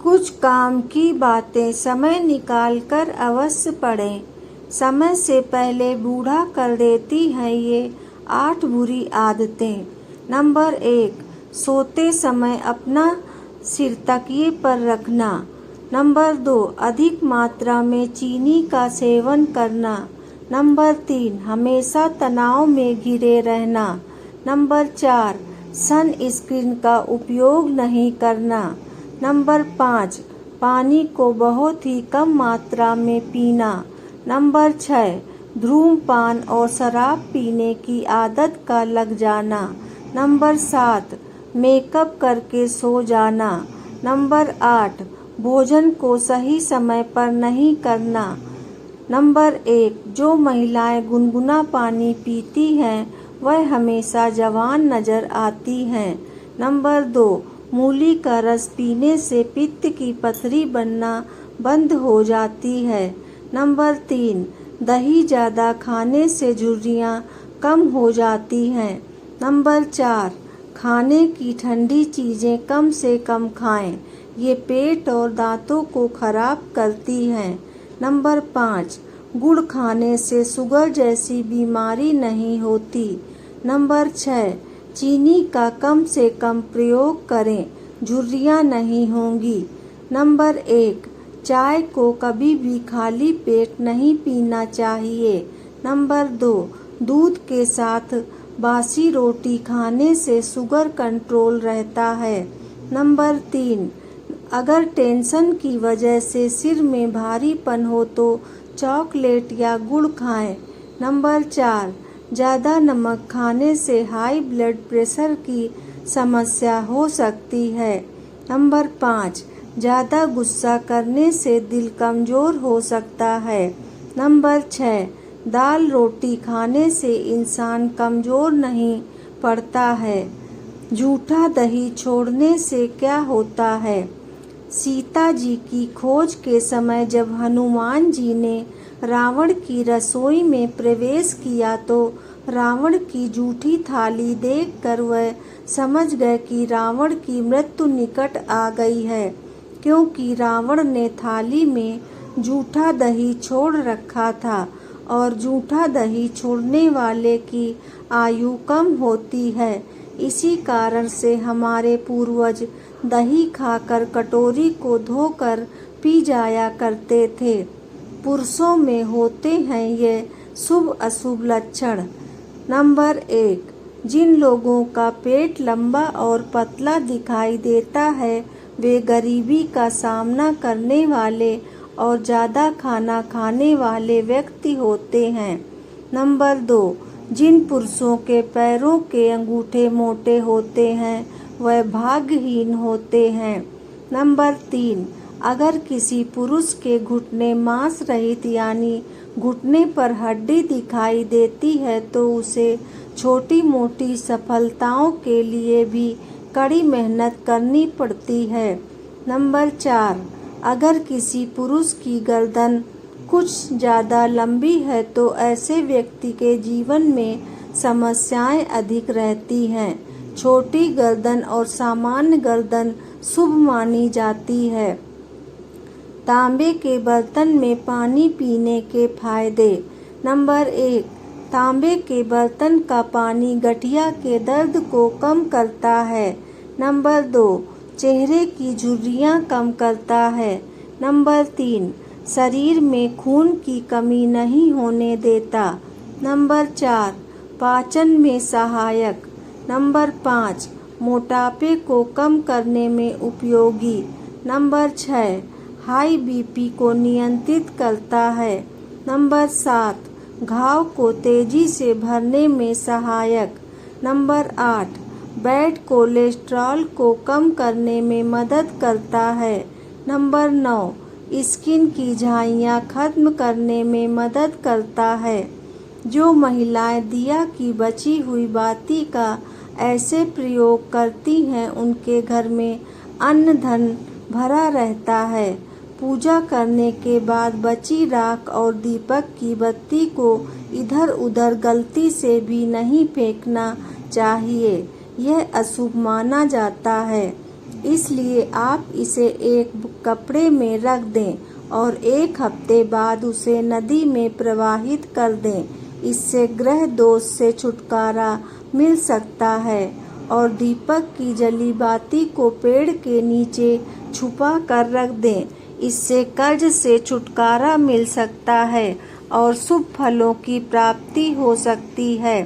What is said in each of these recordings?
कुछ काम की बातें समय निकाल कर अवश्य पढ़ें। समय से पहले बूढ़ा कर देती हैं ये 8 बुरी आदतें। नंबर 1, सोते समय अपना सिर तकिए पर रखना। नंबर 2, अधिक मात्रा में चीनी का सेवन करना। नंबर 3, हमेशा तनाव में घिरे रहना। नंबर 4, सनस्क्रीन का उपयोग नहीं करना। नंबर 5, पानी को बहुत ही कम मात्रा में पीना। नंबर 6, धूम्रपान और शराब पीने की आदत का लग जाना। नंबर 7, मेकअप करके सो जाना। नंबर 8, भोजन को सही समय पर नहीं करना। नंबर 1, जो महिलाएं गुनगुना पानी पीती हैं वह हमेशा जवान नजर आती हैं। नंबर 2, मूली का रस पीने से पित्त की पथरी बनना बंद हो जाती है। नंबर 3, दही ज़्यादा खाने से झुर्रियाँ कम हो जाती हैं। नंबर 4, खाने की ठंडी चीज़ें कम से कम खाएं, ये पेट और दांतों को खराब करती हैं। नंबर 5, गुड़ खाने से शुगर जैसी बीमारी नहीं होती। नंबर 6, चीनी का कम से कम प्रयोग करें, झुर्रियाँ नहीं होंगी। नंबर 1, चाय को कभी भी खाली पेट नहीं पीना चाहिए। नंबर 2, दूध के साथ बासी रोटी खाने से शुगर कंट्रोल रहता है। नंबर 3, अगर टेंशन की वजह से सिर में भारीपन हो तो चॉकलेट या गुड़ खाएं। नंबर 4, ज़्यादा नमक खाने से हाई ब्लड प्रेशर की समस्या हो सकती है। नंबर 5, ज़्यादा गुस्सा करने से दिल कमज़ोर हो सकता है। नंबर 6, दाल रोटी खाने से इंसान कमज़ोर नहीं पड़ता है। झूठा दही छोड़ने से क्या होता है? सीता जी की खोज के समय जब हनुमान जी ने रावण की रसोई में प्रवेश किया तो रावण की झूठी थाली देखकर वह समझ गए कि रावण की मृत्यु निकट आ गई है, क्योंकि रावण ने थाली में झूठा दही छोड़ रखा था और झूठा दही छोड़ने वाले की आयु कम होती है। इसी कारण से हमारे पूर्वज दही खाकर कटोरी को धोकर पी जाया करते थे। पुरुषों में होते हैं ये शुभ अशुभ लक्षण। नंबर 1, जिन लोगों का पेट लंबा और पतला दिखाई देता है वे गरीबी का सामना करने वाले और ज़्यादा खाना खाने वाले व्यक्ति होते हैं। नंबर 2, जिन पुरुषों के पैरों के अंगूठे मोटे होते हैं वह भाग्यहीन होते हैं। नंबर 3, अगर किसी पुरुष के घुटने मांस रहित यानी घुटने पर हड्डी दिखाई देती है तो उसे छोटी मोटी सफलताओं के लिए भी कड़ी मेहनत करनी पड़ती है। नंबर 4, अगर किसी पुरुष की गर्दन कुछ ज़्यादा लंबी है तो ऐसे व्यक्ति के जीवन में समस्याएं अधिक रहती हैं। छोटी गर्दन और सामान्य गर्दन शुभ मानी जाती है। तांबे के बर्तन में पानी पीने के फायदे। नंबर 1, तांबे के बर्तन का पानी गठिया के दर्द को कम करता है। नंबर 2, चेहरे की झुर्रियाँ कम करता है। नंबर 3, शरीर में खून की कमी नहीं होने देता। नंबर 4, पाचन में सहायक। नंबर 5, मोटापे को कम करने में उपयोगी। नंबर 6, हाई बीपी को नियंत्रित करता है। नंबर 7, घाव को तेजी से भरने में सहायक। नंबर 8, बैड कोलेस्ट्रॉल को कम करने में मदद करता है। नंबर 9, स्किन की झाइयाँ खत्म करने में मदद करता है। जो महिलाएं दिया की बची हुई बाती का ऐसे प्रयोग करती हैं उनके घर में अन्न धन भरा रहता है। पूजा करने के बाद बची राख और दीपक की बत्ती को इधर उधर गलती से भी नहीं फेंकना चाहिए, यह अशुभ माना जाता है। इसलिए आप इसे एक कपड़े में रख दें और 1 हफ्ते बाद उसे नदी में प्रवाहित कर दें। इससे ग्रह दोष से छुटकारा मिल सकता है। और दीपक की जली बाती को पेड़ के नीचे छुपा कर रख दें। इससे कर्ज से छुटकारा मिल सकता है और शुभ फलों की प्राप्ति हो सकती है।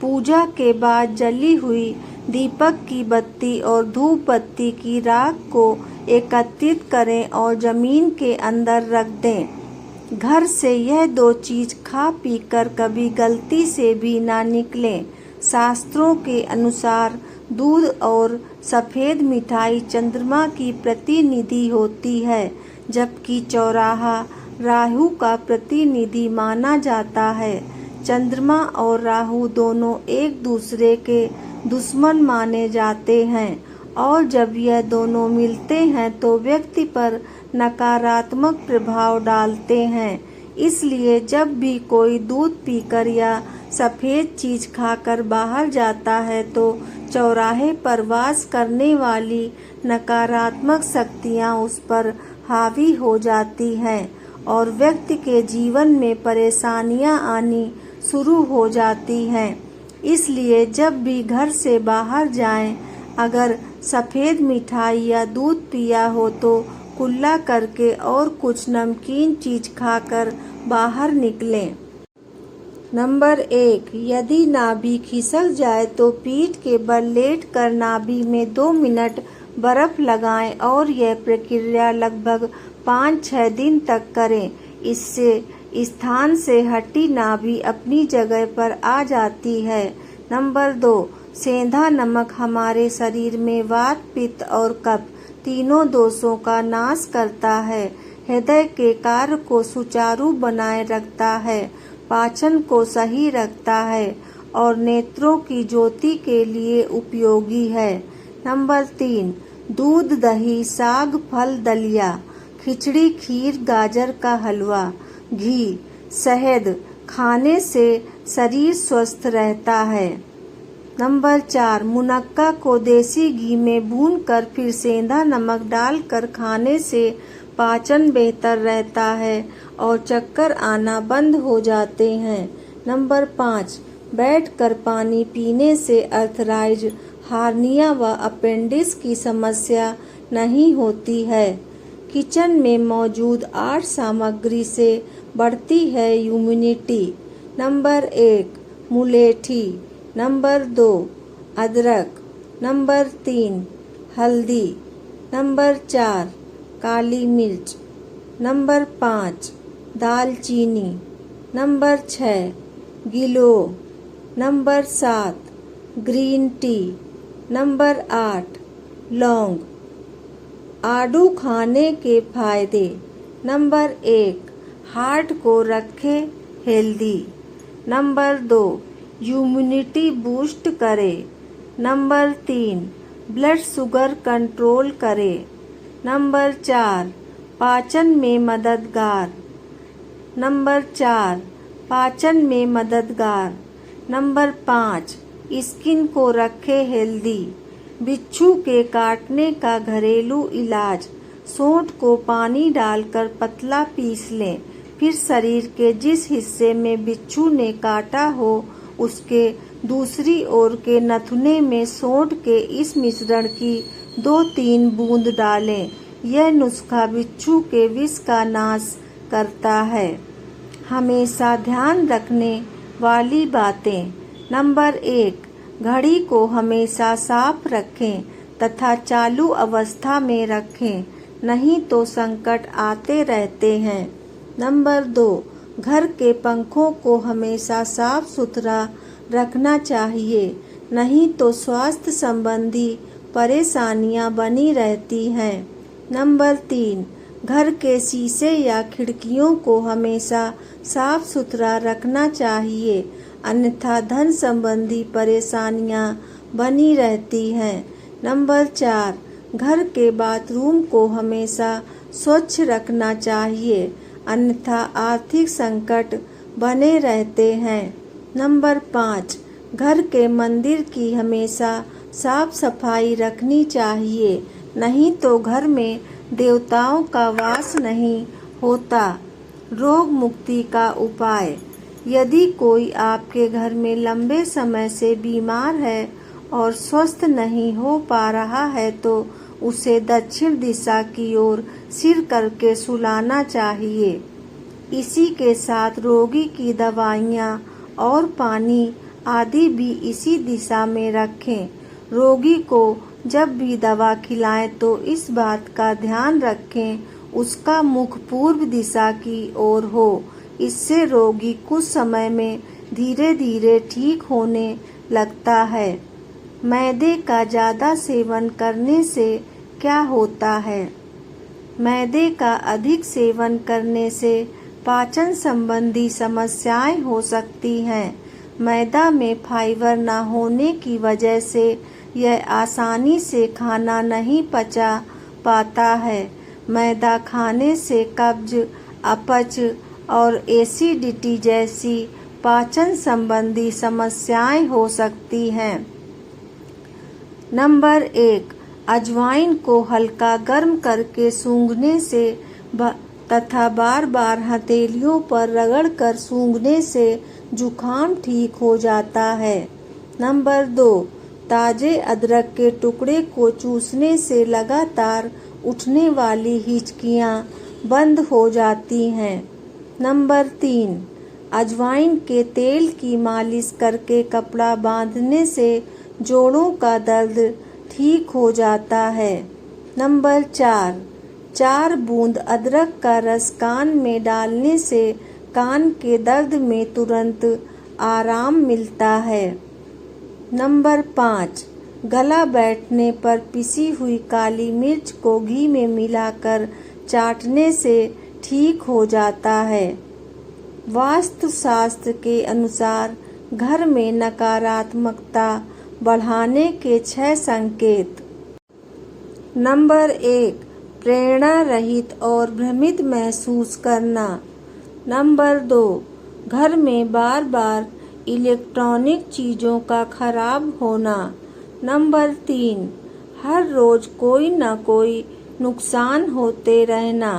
पूजा के बाद जली हुई दीपक की बत्ती और धूप बत्ती की राख को एकत्रित करें और जमीन के अंदर रख दें। घर से यह 2 चीज खा पी कर कभी गलती से भी ना निकलें। शास्त्रों के अनुसार दूध और सफेद मिठाई चंद्रमा की प्रतिनिधि होती है, जबकि चौराहा राहु का प्रतिनिधि माना जाता है। चंद्रमा और राहु दोनों एक दूसरे के दुश्मन माने जाते हैं और जब यह दोनों मिलते हैं तो व्यक्ति पर नकारात्मक प्रभाव डालते हैं। इसलिए जब भी कोई दूध पीकर या सफेद चीज खाकर बाहर जाता है तो चौराहे पर वास करने वाली नकारात्मक शक्तियां उस पर हावी हो जाती हैं और व्यक्ति के जीवन में परेशानियां आनी शुरू हो जाती हैं। इसलिए जब भी घर से बाहर जाएं, अगर सफेद मिठाई या दूध पिया हो तो कुल्ला करके और कुछ नमकीन चीज खाकर बाहर निकलें। नंबर 1, यदि नाभि खिसक जाए तो पीठ के बल लेट कर नाभि में 2 मिनट बर्फ लगाएं और यह प्रक्रिया लगभग 5-6 दिन तक करें। इससे स्थान से हटी नाभि अपनी जगह पर आ जाती है। नंबर 2, सेंधा नमक हमारे शरीर में वात, पित्त और कफ तीनों दोषों का नाश करता है। हृदय के कार्य को सुचारू बनाए रखता है, पाचन को सही रखता है और नेत्रों की ज्योति के लिए उपयोगी है। नंबर 3, दूध, दही, साग, फल, दलिया, खिचड़ी, खीर, गाजर का हलवा, घी, शहद खाने से शरीर स्वस्थ रहता है। नंबर 4, मुनक्का को देसी घी में भूनकर फिर सेंधा नमक डालकर खाने से पाचन बेहतर रहता है और चक्कर आना बंद हो जाते हैं। नंबर 5, बैठकर पानी पीने से अर्थराइज, हार्निया व अपेंडिक्स की समस्या नहीं होती है। किचन में मौजूद 8 सामग्री से बढ़ती है इम्यूनिटी। नंबर 1, मुलेठी। नंबर 2, अदरक। नंबर 3, हल्दी। नंबर 4, काली मिर्च। नंबर 5, दालचीनी। नंबर 6, गिलोय। Number 7, green tea. नंबर 8, लौंग। आड़ू खाने के फायदे। नंबर 1, हार्ट को रखे हेल्दी। नंबर 2, इम्यूनिटी बूस्ट करे। नंबर 3, ब्लड शुगर कंट्रोल करे। नंबर 4, पाचन में मददगार। नंबर 4, पाचन में मददगार। नंबर 5, स्किन को रखे हेल्दी। बिच्छू के काटने का घरेलू इलाज। सोंठ को पानी डालकर पतला पीस लें, फिर शरीर के जिस हिस्से में बिच्छू ने काटा हो उसके दूसरी ओर के नथुने में सोंठ के इस मिश्रण की 2-3 बूंद डालें। यह नुस्खा बिच्छू के विष का नाश करता है। हमेशा ध्यान रखने वाली बातें। नंबर 1, घड़ी को हमेशा साफ रखें तथा चालू अवस्था में रखें, नहीं तो संकट आते रहते हैं। नंबर 2, घर के पंखों को हमेशा साफ सुथरा रखना चाहिए, नहीं तो स्वास्थ्य संबंधी परेशानियां बनी रहती हैं। नंबर 3, घर के शीशे या खिड़कियों को हमेशा साफ सुथरा रखना चाहिए, अन्यथा धन संबंधी परेशानियां बनी रहती हैं। नंबर 4, घर के बाथरूम को हमेशा स्वच्छ रखना चाहिए, अन्यथा आर्थिक संकट बने रहते हैं। नंबर 5, घर के मंदिर की हमेशा साफ सफाई रखनी चाहिए, नहीं तो घर में देवताओं का वास नहीं होता। रोग मुक्ति का उपाय। यदि कोई आपके घर में लंबे समय से बीमार है और स्वस्थ नहीं हो पा रहा है तो उसे दक्षिण दिशा की ओर सिर करके सुलाना चाहिए। इसी के साथ रोगी की दवाइयाँ और पानी आदि भी इसी दिशा में रखें। रोगी को जब भी दवा खिलाएं तो इस बात का ध्यान रखें उसका मुख पूर्व दिशा की ओर हो। इससे रोगी कुछ समय में धीरे धीरे ठीक होने लगता है। मैदे का ज़्यादा सेवन करने से क्या होता है? मैदे का अधिक सेवन करने से पाचन संबंधी समस्याएं हो सकती हैं। मैदा में फाइबर न होने की वजह से यह आसानी से खाना नहीं पचा पाता है। मैदा खाने से कब्ज, अपच और एसिडिटी जैसी पाचन संबंधी समस्याएं हो सकती हैं। नंबर 1, अजवाइन को हल्का गर्म करके सूंघने से तथा बार बार हथेलियों पर रगड़कर सूंघने से जुखाम ठीक हो जाता है। नंबर 2, ताजे अदरक के टुकड़े को चूसने से लगातार उठने वाली हिचकियाँ बंद हो जाती हैं। नंबर 3, अजवाइन के तेल की मालिश करके कपड़ा बांधने से जोड़ों का दर्द ठीक हो जाता है। नंबर 4 बूंद अदरक का रस कान में डालने से कान के दर्द में तुरंत आराम मिलता है। नंबर 5, गला बैठने पर पिसी हुई काली मिर्च को घी में मिलाकर चाटने से ठीक हो जाता है। वास्तु शास्त्र के अनुसार घर में नकारात्मकता बढ़ाने के 6 संकेत। नंबर 1, प्रेरणा रहित और भ्रमित महसूस करना। नंबर 2, घर में बार बार इलेक्ट्रॉनिक चीज़ों का खराब होना। नंबर 3, हर रोज कोई न कोई नुकसान होते रहना।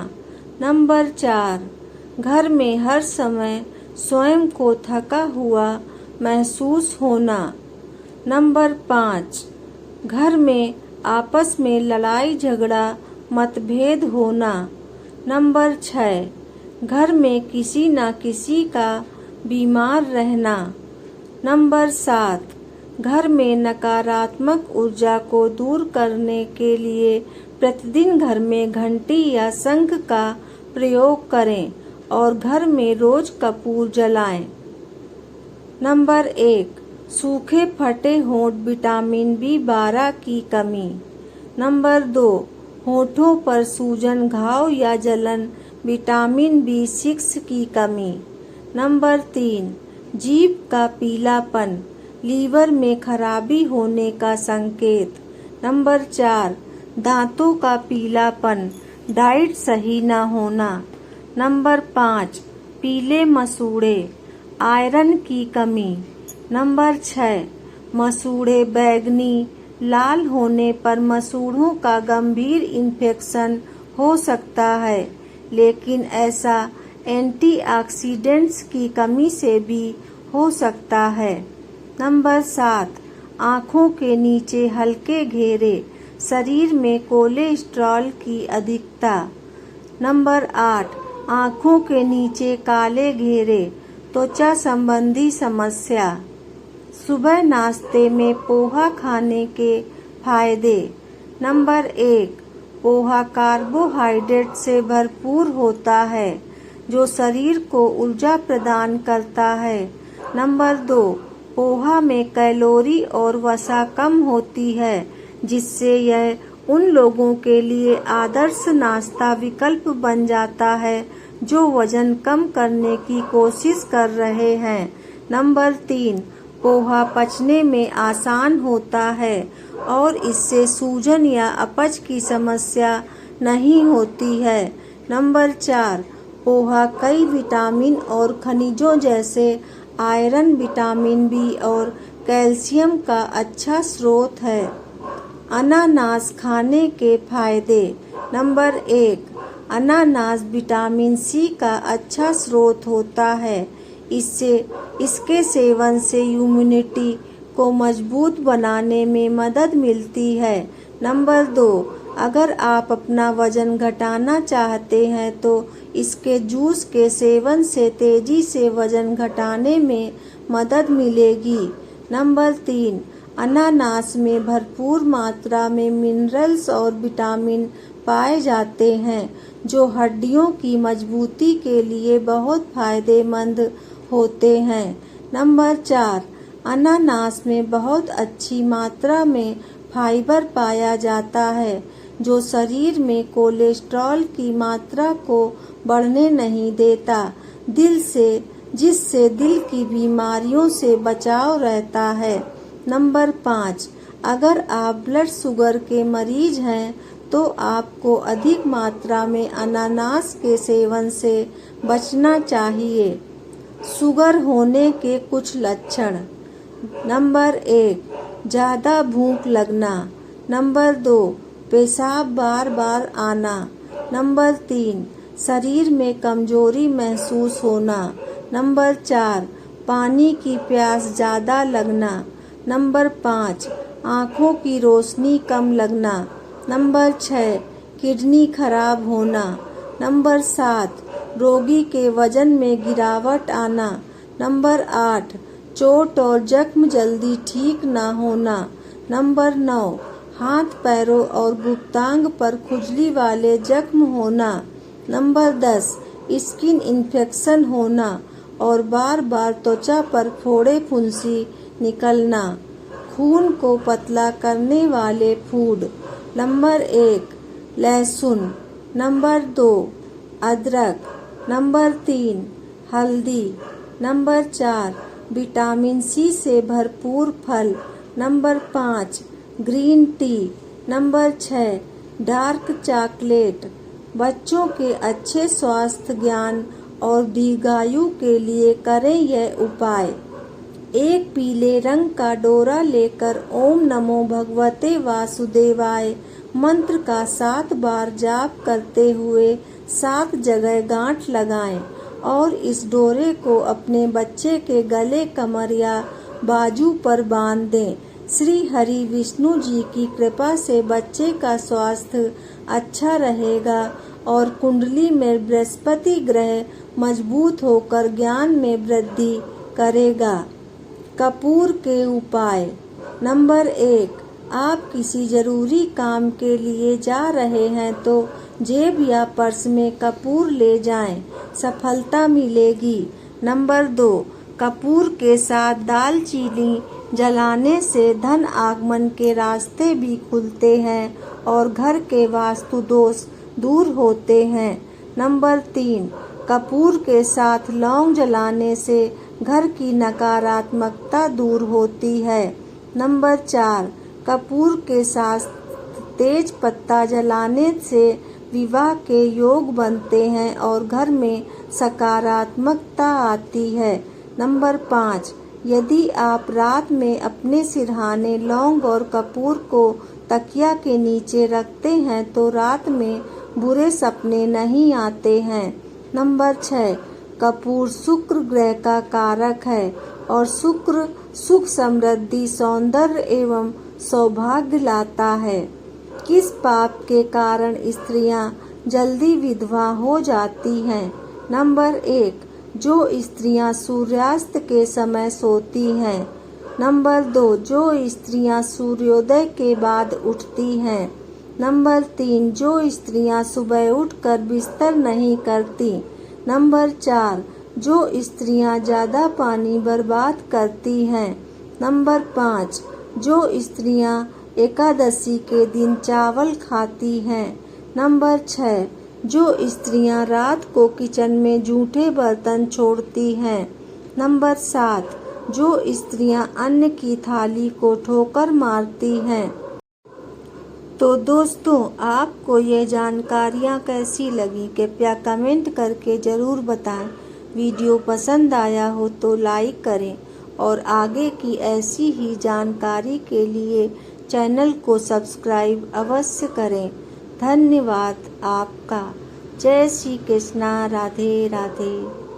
नंबर 4, घर में हर समय स्वयं को थका हुआ महसूस होना। नंबर 5, घर में आपस में लड़ाई झगड़ा मतभेद होना। नंबर 6, घर में किसी न किसी का बीमार रहना। नंबर 7, घर में नकारात्मक ऊर्जा को दूर करने के लिए प्रतिदिन घर में घंटी या शंख का प्रयोग करें और घर में रोज कपूर जलाएं। नंबर 1, सूखे फटे होंठ, विटामिन B12 की कमी। नंबर 2, होठों पर सूजन, घाव या जलन, विटामिन B6 की कमी। नंबर 3, जीभ का पीलापन, लीवर में खराबी होने का संकेत। नंबर 4, दांतों का पीलापन, डाइट सही न होना। नंबर 5, पीले मसूड़े, आयरन की कमी। नंबर 6, मसूड़े बैगनी लाल होने पर मसूड़ों का गंभीर इन्फेक्शन हो सकता है, लेकिन ऐसा एंटीऑक्सीडेंट्स की कमी से भी हो सकता है। नंबर 7, आँखों के नीचे हल्के घेरे, शरीर में कोलेस्ट्रॉल की अधिकता। नंबर 8, आँखों के नीचे काले घेरे, त्वचा संबंधी समस्या। सुबह नाश्ते में पोहा खाने के फायदे। नंबर 1, पोहा कार्बोहाइड्रेट से भरपूर होता है जो शरीर को ऊर्जा प्रदान करता है। नंबर 2, पोहा में कैलोरी और वसा कम होती है जिससे यह उन लोगों के लिए आदर्श नाश्ता विकल्प बन जाता है जो वजन कम करने की कोशिश कर रहे हैं। नंबर 3, पोहा पचने में आसान होता है और इससे सूजन या अपच की समस्या नहीं होती है। नंबर 4, पोहा कई विटामिन और खनिजों जैसे आयरन, विटामिन B और कैल्शियम का अच्छा स्रोत है। अनानास खाने के फायदे। नंबर 1, अनानास विटामिन सी का अच्छा स्रोत होता है। इसके सेवन से इम्यूनिटी को मजबूत बनाने में मदद मिलती है। नंबर 2, अगर आप अपना वजन घटाना चाहते हैं तो इसके जूस के सेवन से तेजी से वजन घटाने में मदद मिलेगी। नंबर 3, अनानास में भरपूर मात्रा में मिनरल्स और विटामिन पाए जाते हैं जो हड्डियों की मजबूती के लिए बहुत फायदेमंद होते हैं। नंबर 4, अनानास में बहुत अच्छी मात्रा में फाइबर पाया जाता है जो शरीर में कोलेस्ट्रॉल की मात्रा को बढ़ने नहीं देता, जिससे दिल की बीमारियों से बचाव रहता है। नंबर 5, अगर आप ब्लड शुगर के मरीज हैं तो आपको अधिक मात्रा में अनानास के सेवन से बचना चाहिए। शुगर होने के कुछ लक्षण। नंबर 1, ज़्यादा भूख लगना। नंबर 2, पेशाब बार बार आना। नंबर 3, शरीर में कमजोरी महसूस होना। नंबर 4, पानी की प्यास ज़्यादा लगना। नंबर 5, आँखों की रोशनी कम लगना। नंबर 6, किडनी खराब होना। नंबर 7, रोगी के वजन में गिरावट आना। नंबर 8, चोट और जख्म जल्दी ठीक न होना। नंबर 9, हाथ पैरों और गुप्तांग पर खुजली वाले जख्म होना। नंबर 10, स्किन इन्फेक्शन होना और बार बार त्वचा पर फोड़े फुंसी निकलना। खून को पतला करने वाले फूड। नंबर 1, लहसुन। नंबर 2, अदरक। नंबर 3, हल्दी। नंबर 4, विटामिन सी से भरपूर फल। Number 5, green tea. Number 6, dark chocolate. बच्चों के अच्छे स्वास्थ्य ज्ञान और दीर्घायु के लिए करें यह उपाय। एक पीले रंग का डोरा लेकर ओम नमो भगवते वासुदेवाय मंत्र का 7 बार जाप करते हुए 7 जगह गांठ लगाएं और इस डोरे को अपने बच्चे के गले, कमर या बाजू पर बांध दें। श्री हरि विष्णु जी की कृपा से बच्चे का स्वास्थ्य अच्छा रहेगा और कुंडली में बृहस्पति ग्रह मजबूत होकर ज्ञान में वृद्धि करेगा। कपूर के उपाय। नंबर 1, आप किसी जरूरी काम के लिए जा रहे हैं तो जेब या पर्स में कपूर ले जाएं, सफलता मिलेगी। नंबर 2, कपूर के साथ दालचीनी जलाने से धन आगमन के रास्ते भी खुलते हैं और घर के वास्तु दोष दूर होते हैं। नंबर 3, कपूर के साथ लौंग जलाने से घर की नकारात्मकता दूर होती है। नंबर 4, कपूर के साथ तेज पत्ता जलाने से विवाह के योग बनते हैं और घर में सकारात्मकता आती है। नंबर 5, यदि आप रात में अपने सिरहाने लौंग और कपूर को तकिया के नीचे रखते हैं तो रात में बुरे सपने नहीं आते हैं। नंबर 6, कपूर शुक्र ग्रह का कारक है और शुक्र सुख, समृद्धि, सौंदर्य एवं सौभाग्य लाता है। किस पाप के कारण स्त्रियां जल्दी विधवा हो जाती हैं? नंबर 1, जो स्त्रियां सूर्यास्त के समय सोती हैं। नंबर 2, जो स्त्रियां सूर्योदय के बाद उठती हैं। नंबर 3, जो स्त्रियां सुबह उठकर बिस्तर नहीं करती। नंबर 4, जो स्त्रियां ज़्यादा पानी बर्बाद करती हैं। नंबर 5, जो स्त्रियां एकादशी के दिन चावल खाती हैं। नंबर 6, जो स्त्रियां रात को किचन में जूठे बर्तन छोड़ती हैं। नंबर 7, जो स्त्रियां अन्न की थाली को ठोकर मारती हैं। तो दोस्तों, आपको ये जानकारियाँ कैसी लगी कृपया कमेंट करके ज़रूर बताएं। वीडियो पसंद आया हो तो लाइक करें और आगे की ऐसी ही जानकारी के लिए चैनल को सब्सक्राइब अवश्य करें। धन्यवाद आपका। जय श्री कृष्णा। राधे राधे।